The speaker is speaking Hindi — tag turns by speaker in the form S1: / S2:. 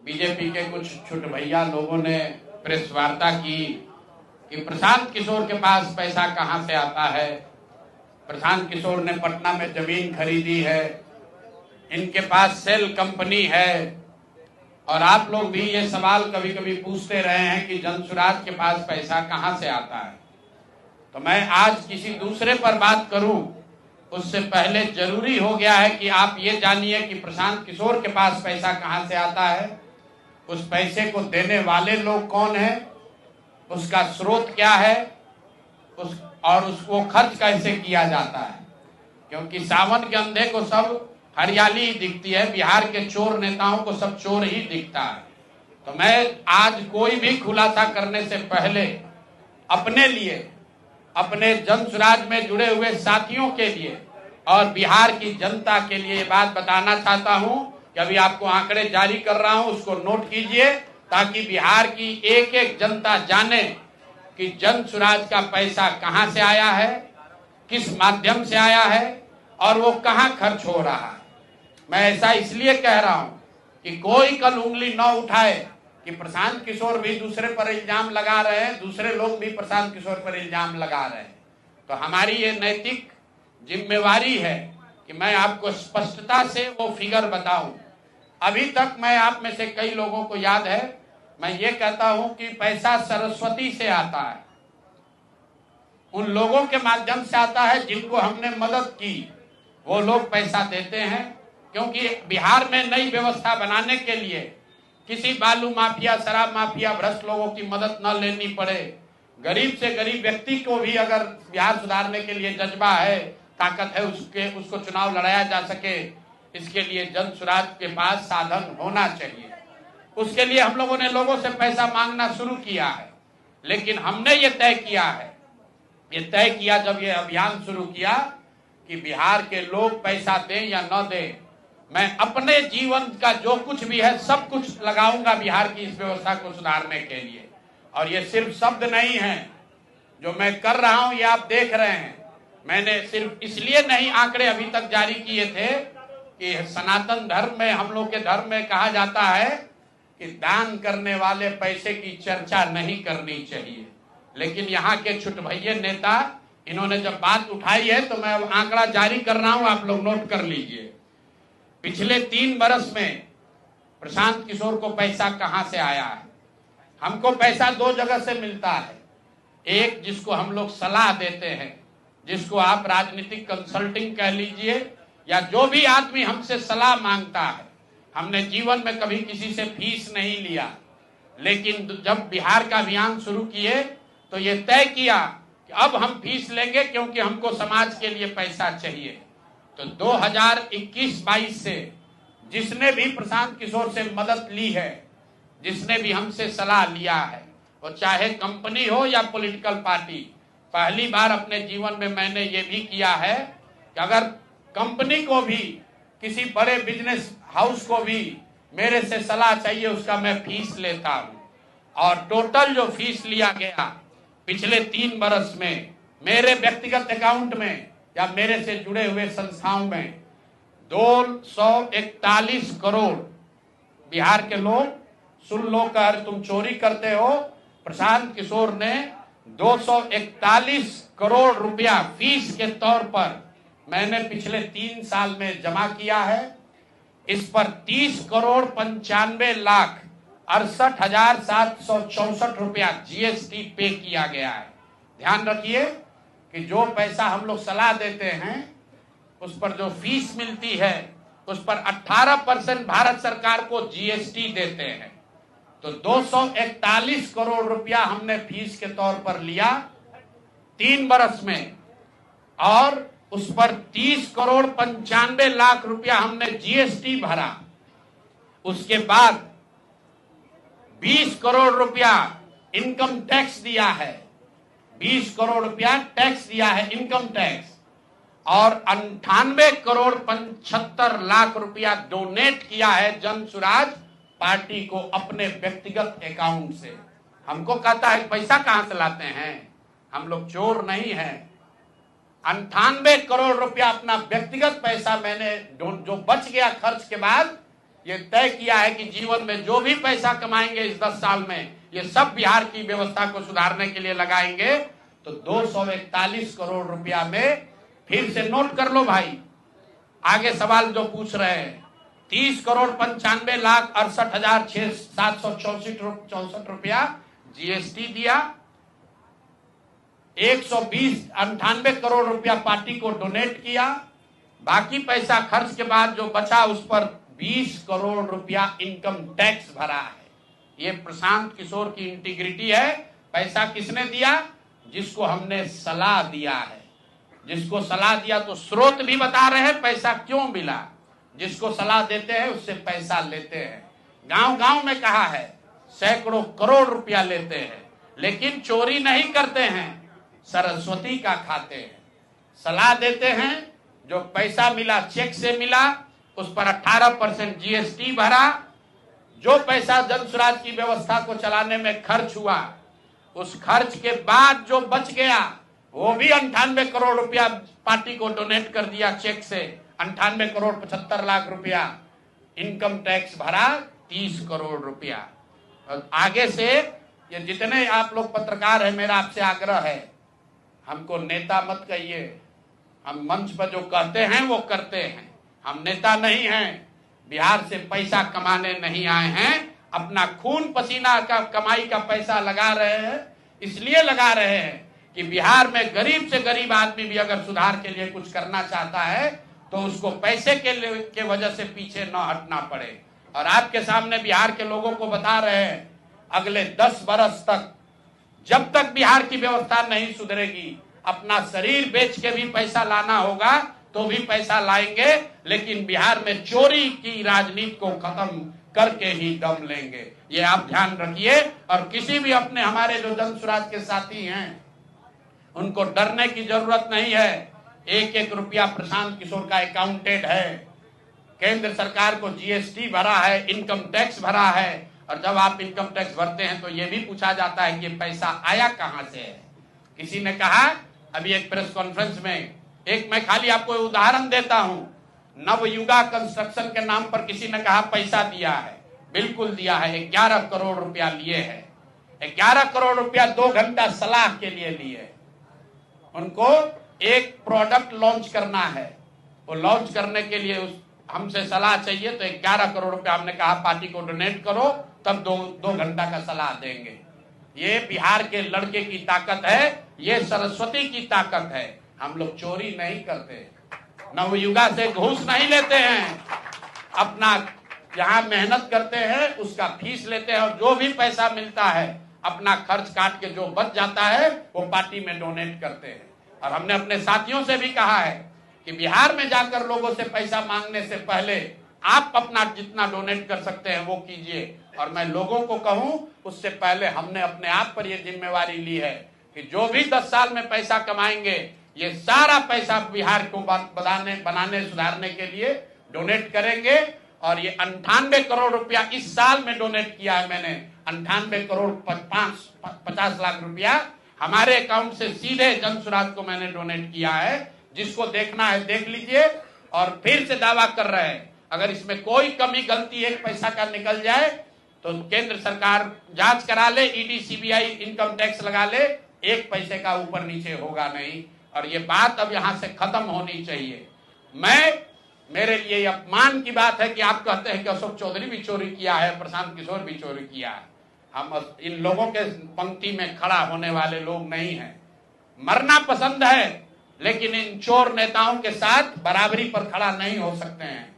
S1: बीजेपी के कुछ छोटे भैया लोगों ने प्रेस वार्ता की कि प्रशांत किशोर के पास पैसा कहां से आता है। प्रशांत किशोर ने पटना में जमीन खरीदी है, इनके पास सेल कंपनी है। और आप लोग भी ये सवाल कभी कभी पूछते रहे हैं कि जनसुराज के पास पैसा कहां से आता है। तो मैं आज किसी दूसरे पर बात करूं उससे पहले जरूरी हो गया है कि आप ये जानिए कि प्रशांत किशोर के पास पैसा कहां से आता है, उस पैसे को देने वाले लोग कौन हैं, उसका स्रोत क्या है, और उसको खर्च कैसे किया जाता है। क्योंकि सावन के अंधे को सब हरियाली ही दिखती है, बिहार के चोर नेताओं को सब चोर ही दिखता है। तो मैं आज कोई भी खुलासा करने से पहले अपने लिए, अपने जनसुराज में जुड़े हुए साथियों के लिए और बिहार की जनता के लिए ये बात बताना चाहता हूं कि अभी आपको आंकड़े जारी कर रहा हूं, उसको नोट कीजिए ताकि बिहार की एक एक जनता जाने कि जनसुराज का पैसा कहां से आया है, किस माध्यम से आया है और वो कहां खर्च हो रहा है। मैं ऐसा इसलिए कह रहा हूं कि कोई कल उंगली न उठाए कि प्रशांत किशोर भी दूसरे पर इल्जाम लगा रहे हैं, दूसरे लोग भी प्रशांत किशोर पर इल्जाम लगा रहे हैं। तो हमारी ये नैतिक जिम्मेवारी है कि मैं आपको स्पष्टता से वो फिगर बताऊं। अभी तक मैं आप में से कई लोगों को याद है, मैं ये कहता हूं कि पैसा सरस्वती से आता है, उन लोगों के माध्यम से आता है जिनको हमने मदद की, वो लोग पैसा देते हैं। क्योंकि बिहार में नई व्यवस्था बनाने के लिए किसी बालू माफिया, शराब माफिया, भ्रष्ट लोगों की मदद न लेनी पड़े, गरीब से गरीब व्यक्ति को भी अगर बिहार सुधारने के लिए जज्बा है, ताकत है, उसको चुनाव लड़ाया जा सके, इसके लिए जनसुराज के पास साधन होना चाहिए। उसके लिए हम लोगों ने लोगों से पैसा मांगना शुरू किया है, लेकिन हमने ये तय किया जब ये अभियान शुरू किया कि बिहार के लोग पैसा दें या न दें, मैं अपने जीवन का जो कुछ भी है सब कुछ लगाऊंगा बिहार की इस व्यवस्था को सुधारने के लिए। और ये सिर्फ शब्द नहीं है जो मैं कर रहा हूं, ये आप देख रहे हैं। मैंने सिर्फ इसलिए नहीं आंकड़े अभी तक जारी किए थे कि सनातन धर्म में, हम लोग के धर्म में कहा जाता है कि दान करने वाले पैसे की चर्चा नहीं करनी चाहिए। लेकिन यहाँ के छुट भैये नेता, इन्होंने जब बात उठाई है तो मैं अब आंकड़ा जारी कर रहा हूं, आप लोग नोट कर लीजिए। पिछले 3 बरस में प्रशांत किशोर को पैसा कहां से आया है। हमको पैसा 2 जगह से मिलता है। एक, जिसको हम लोग सलाह देते हैं, जिसको आप राजनीतिक कंसल्टिंग कह लीजिए, या जो भी आदमी हमसे सलाह मांगता है। हमने जीवन में कभी किसी से फीस नहीं लिया, लेकिन जब बिहार का अभियान शुरू किए तो ये तय किया कि अब हम फीस लेंगे क्योंकि हमको समाज के लिए पैसा चाहिए। तो 2021-22 से जिसने भी प्रशांत किशोर से मदद ली है, जिसने भी हमसे सलाह लिया है, और चाहे कंपनी हो या पॉलिटिकल पार्टी, पहली बार अपने जीवन में मैंने ये भी किया है कि अगर कंपनी को भी, किसी बड़े बिजनेस हाउस को भी मेरे से सलाह चाहिए, उसका मैं फीस लेता हूं। और टोटल जो फीस लिया गया पिछले 3 बरस में मेरे व्यक्तिगत अकाउंट में या मेरे से जुड़े हुए संस्थाओं में 241 करोड़। बिहार के लोग सुन लो, कर तुम चोरी करते हो, प्रशांत किशोर ने 241 करोड़ रुपया फीस के तौर पर मैंने पिछले 3 साल में जमा किया है। इस पर 30 करोड़ 95 लाख 68,764 रुपया जीएसटी पे किया गया है। ध्यान रखिए कि जो पैसा हम लोग सलाह देते हैं, उस पर जो फीस मिलती है, उस पर 18% भारत सरकार को जीएसटी देते हैं। तो 241 करोड़ रुपया हमने फीस के तौर पर लिया 3 बरस में, और उस पर 30 करोड़ 95 लाख रुपया हमने जीएसटी भरा। उसके बाद 20 करोड़ रुपया इनकम टैक्स दिया है, 20 करोड़ रुपया टैक्स दिया है, इनकम टैक्स, और 98 करोड़ 75 लाख रुपया डोनेट किया है जनसुराज पार्टी को अपने व्यक्तिगत अकाउंट से। हमको कहता है पैसा कहां से लाते हैं, हम लोग चोर नहीं हैं। 98 करोड़ रुपया अपना व्यक्तिगत पैसा मैंने जो बच गया खर्च के बाद, ये तय किया है कि जीवन में जो भी पैसा कमाएंगे इस 10 साल में, ये सब बिहार की व्यवस्था को सुधारने के लिए लगाएंगे। तो 241 करोड़ रुपया में फिर से नोट कर लो भाई, आगे सवाल जो पूछ रहे हैं, 30,95,68,764 रुपया जीएसटी दिया, 198 करोड़ रुपया पार्टी को डोनेट किया, बाकी पैसा खर्च के बाद जो बचा उस पर 20 करोड़ रुपया इनकम टैक्स भरा है। ये प्रशांत किशोर की इंटीग्रिटी है। पैसा किसने दिया? जिसको हमने सलाह दिया है। जिसको सलाह दिया तो स्रोत भी बता रहे हैं पैसा क्यों मिला। जिसको सलाह देते हैं उससे पैसा लेते हैं। गांव गांव में कहा है, सैकड़ों करोड़ रुपया लेते हैं, लेकिन चोरी नहीं करते हैं, सरस्वती का खाते हैं। सलाह देते हैं, जो पैसा मिला चेक से मिला, उस पर 18% जीएसटी भरा, जो पैसा जन स्वराज की व्यवस्था को चलाने में खर्च हुआ, उस खर्च के बाद जो बच गया वो भी 98 करोड़ रुपया पार्टी को डोनेट कर दिया चेक से। 98 करोड़ 75 लाख रुपया इनकम टैक्स भरा, 30 करोड़ रुपया। और आगे से ये जितने आप लोग पत्रकार हैं, मेरा आपसे आग्रह है, हमको नेता मत कहिए। हम मंच पर जो कहते हैं वो करते हैं। हम नेता नहीं हैं, बिहार से पैसा कमाने नहीं आए हैं। अपना खून पसीना का कमाई का पैसा लगा रहे हैं। इसलिए लगा रहे हैं कि बिहार में गरीब से गरीब आदमी भी अगर सुधार के लिए कुछ करना चाहता है तो उसको पैसे के वजह से पीछे न हटना पड़े। और आपके सामने बिहार के लोगों को बता रहे हैं, अगले 10 बरस तक जब तक बिहार की व्यवस्था नहीं सुधरेगी, अपना शरीर बेच के भी पैसा लाना होगा तो भी पैसा लाएंगे, लेकिन बिहार में चोरी की राजनीति को खत्म करके ही दम लेंगे। ये आप ध्यान रखिए। और किसी भी अपने हमारे जो जन स्वराज के साथी हैं, उनको डरने की जरूरत नहीं है। 1-1 रुपया प्रशांत किशोर का अकाउंटेड है। केंद्र सरकार को जीएसटी भरा है, इनकम टैक्स भरा है। और जब आप इनकम टैक्स भरते हैं तो ये भी पूछा जाता है कि पैसा आया कहां से है। किसी ने कहा अभी एक प्रेस कॉन्फ्रेंस में, एक मैं खाली आपको उदाहरण देता हूं, नवयुगा कंस्ट्रक्शन के नाम पर किसी ने कहा पैसा दिया है। बिल्कुल दिया है, 11 करोड़ रुपया लिए है। 11 करोड़ रुपया 2 घंटा सलाह के लिए लिए। उनको एक प्रोडक्ट लॉन्च करना है, वो लॉन्च करने के लिए हमसे सलाह चाहिए, तो 11 करोड़ रुपया हमने कहा पार्टी को डोनेट करो, तब 2 घंटा का सलाह देंगे। ये बिहार के लड़के की ताकत है, ये सरस्वती की ताकत है। हम लोग चोरी नहीं करते, नवयुगा से घूस नहीं लेते हैं, अपना जहां मेहनत करते हैं उसका फीस लेते हैं, और जो भी पैसा मिलता है अपना खर्च काट के जो बच जाता है वो पार्टी में डोनेट करते हैं। और हमने अपने साथियों से भी कहा है कि बिहार में जाकर लोगों से पैसा मांगने से पहले आप अपना जितना डोनेट कर सकते हैं वो कीजिए। और मैं लोगों को कहूं, उससे पहले हमने अपने आप पर यह जिम्मेवारी ली है कि जो भी 10 साल में पैसा कमाएंगे, ये सारा पैसा बिहार को बनाने सुधारने के लिए डोनेट करेंगे। और ये 98 करोड़ रुपया इस साल में डोनेट किया है मैंने। 98 करोड़ 50 लाख रुपया हमारे अकाउंट से सीधे जन स्वराज को मैंने डोनेट किया है। जिसको देखना है देख लीजिए। और फिर से दावा कर रहे हैं, अगर इसमें कोई कमी गलती एक पैसा का निकल जाए तो केंद्र सरकार जांच करा ले, ईडी सीबीआई इनकम टैक्स लगा ले, 1 पैसे का ऊपर नीचे होगा नहीं। और ये बात अब यहां से खत्म होनी चाहिए। मेरे लिए अपमान की बात है कि आप कहते हैं कि अशोक चौधरी भी चोरी किया है, प्रशांत किशोर भी चोरी किया है। हम इन लोगों के पंक्ति में खड़ा होने वाले लोग नहीं हैं। मरना पसंद है, लेकिन इन चोर नेताओं के साथ बराबरी पर खड़ा नहीं हो सकते हैं।